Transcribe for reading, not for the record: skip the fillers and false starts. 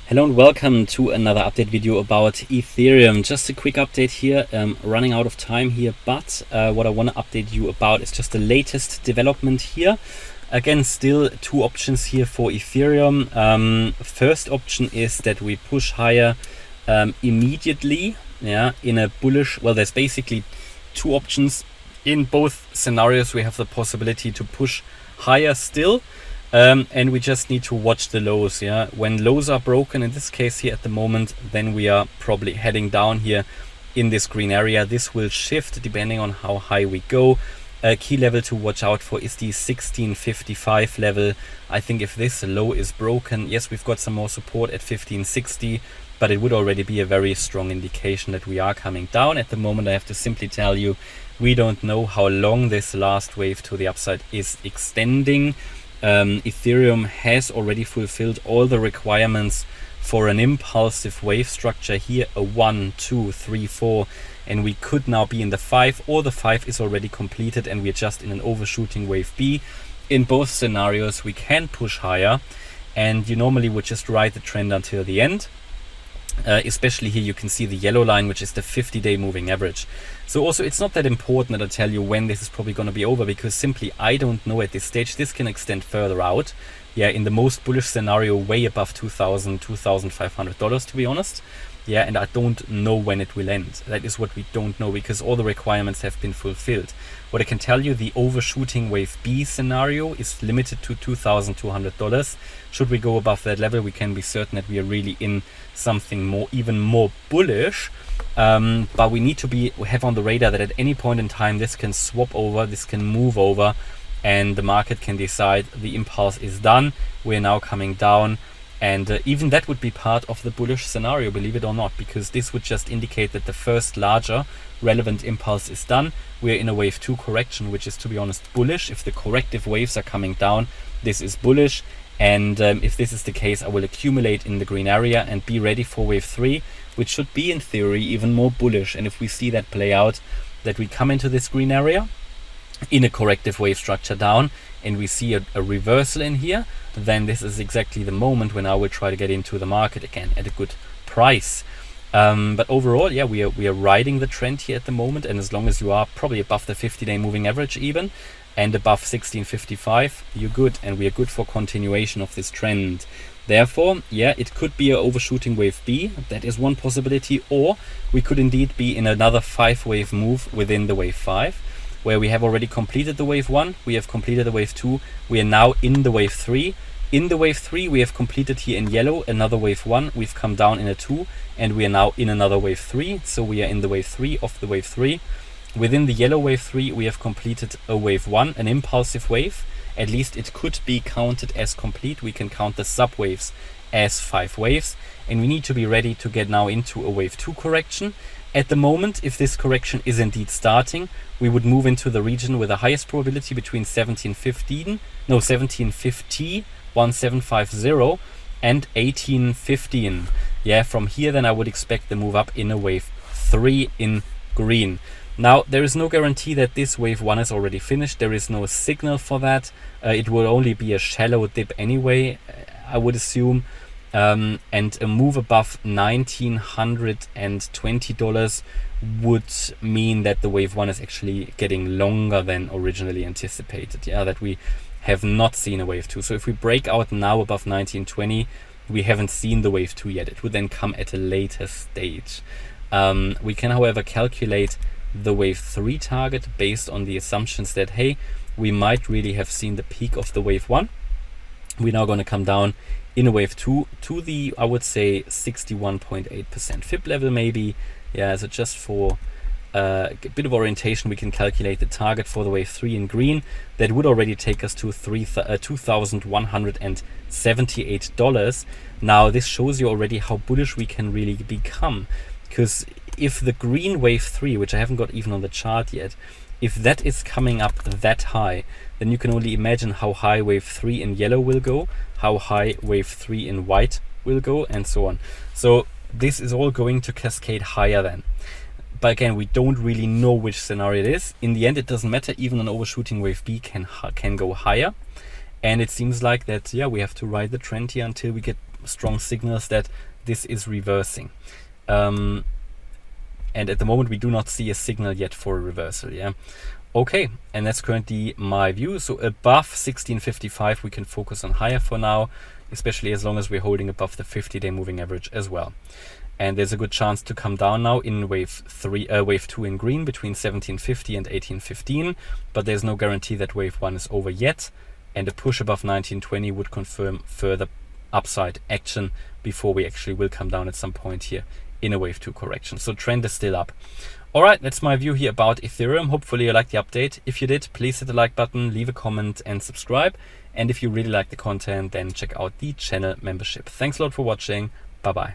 Hello and welcome to another update video about Ethereum. Just a quick update here, running out of time here, but what I want to update you about is just the latest development here. Again, still two options here for Ethereum. First option is that we push higher immediately, in a bullish, well, there's basically two options. In both scenarios, we have the possibility to push higher still. And we just need to watch the lows. When lows are broken, in this case here at the moment, then we are probably heading down here in this green area. This will shift depending on how high we go. A key level to watch out for is the 1655 level. I think if this low is broken, yes, we've got some more support at 1560, but it would already be a very strong indication that we are coming down. At the moment, I have to simply tell you, we don't know how long this last wave to the upside is extending. Ethereum has already fulfilled all the requirements for an impulsive wave structure here, a 1, 2, 3, 4, and we could now be in the 5, or the 5 is already completed and we're just in an overshooting wave B. In both scenarios we can push higher, and you normally would just ride the trend until the end. Especially here you can see the yellow line, which is the 50-day moving average. So also it's not that important that I tell you when this is probably going to be over, because simply I don't know at this stage. This can extend further out. In the most bullish scenario, way above $2,000, $2,500 to be honest. And I don't know when it will end. That is what we don't know, because all the requirements have been fulfilled. What I can tell you, the overshooting wave B scenario is limited to $2,200. Should we go above that level, we can be certain that we are really in something more, even more bullish. But we need to have on the radar that at any point in time this can swap over, this can move over, and the market can decide the impulse is done, we're now coming down. And even that would be part of the bullish scenario, believe it or not, because this would just indicate that the first larger relevant impulse is done. We're in a wave 2 correction, which is, to be honest, bullish. If the corrective waves are coming down, this is bullish. And if this is the case, I will accumulate in the green area and be ready for wave 3, which should be, in theory, even more bullish. And if we see that play out, that we come into this green area in a corrective wave structure down, and we see a reversal in here, then this is exactly the moment when I will try to get into the market again at a good price. But overall, we are riding the trend here at the moment, and as long as you are probably above the 50-day moving average even, and above 1655, you're good, and we are good for continuation of this trend. Therefore, it could be an overshooting wave B, that is one possibility, or we could indeed be in another 5-wave move within the wave 5, where we have already completed the wave 1, we have completed the wave 2, we are now in the wave 3. In the wave 3, we have completed here in yellow another wave 1, we've come down in a 2, and we are now in another wave 3, so we are in the wave 3 of the wave 3. Within the yellow wave 3, we have completed a wave 1, an impulsive wave. At least it could be counted as complete. We can count the subwaves as 5 waves, and we need to be ready to get now into a wave 2 correction. At the moment, if this correction is indeed starting, we would move into the region with the highest probability between 1750, 1750, and 1815. From here then I would expect the move up in a wave 3 in green. Now, there is no guarantee that this wave 1 is already finished. There is no signal for that. It will only be a shallow dip anyway, I would assume. And a move above $1,920 would mean that the wave 1 is actually getting longer than originally anticipated. That we have not seen a wave 2. So if we break out now above 1920, we haven't seen the wave 2 yet. It would then come at a later stage. We can, however, calculate the wave 3 target based on the assumptions that, hey, we might really have seen the peak of the wave 1. We're now going to come down in a wave 2 to the, I would say, 61.8% FIB level maybe. So just for a bit of orientation, we can calculate the target for the wave 3 in green. That would already take us to $2,178. Now, this shows you already how bullish we can really become, because if the green wave 3, which I haven't got even on the chart yet, if that is coming up that high, then you can only imagine how high wave 3 in yellow will go, how high wave 3 in white will go, and so on. So this is all going to cascade higher then. But again, we don't really know which scenario it is. In the end, it doesn't matter. Even an overshooting wave B can go higher. And it seems like that, we have to ride the trend here until we get strong signals that this is reversing. And at the moment we do not see a signal yet for a reversal. Yeah. Okay, and that's currently my view. So above 1655 we can focus on higher for now, especially as long as we're holding above the 50-day moving average as well. And there's a good chance to come down now in wave 2 in green between 1750 and 1815, but there's no guarantee that wave 1 is over yet, and a push above 1920 would confirm further upside action before we actually will come down at some point here in a wave 2 correction. So trend is still up. All right, that's my view here about Ethereum. Hopefully you liked the update. If you did, please hit the like button, leave a comment and subscribe. And if you really like the content, then check out the channel membership. Thanks a lot for watching. Bye bye.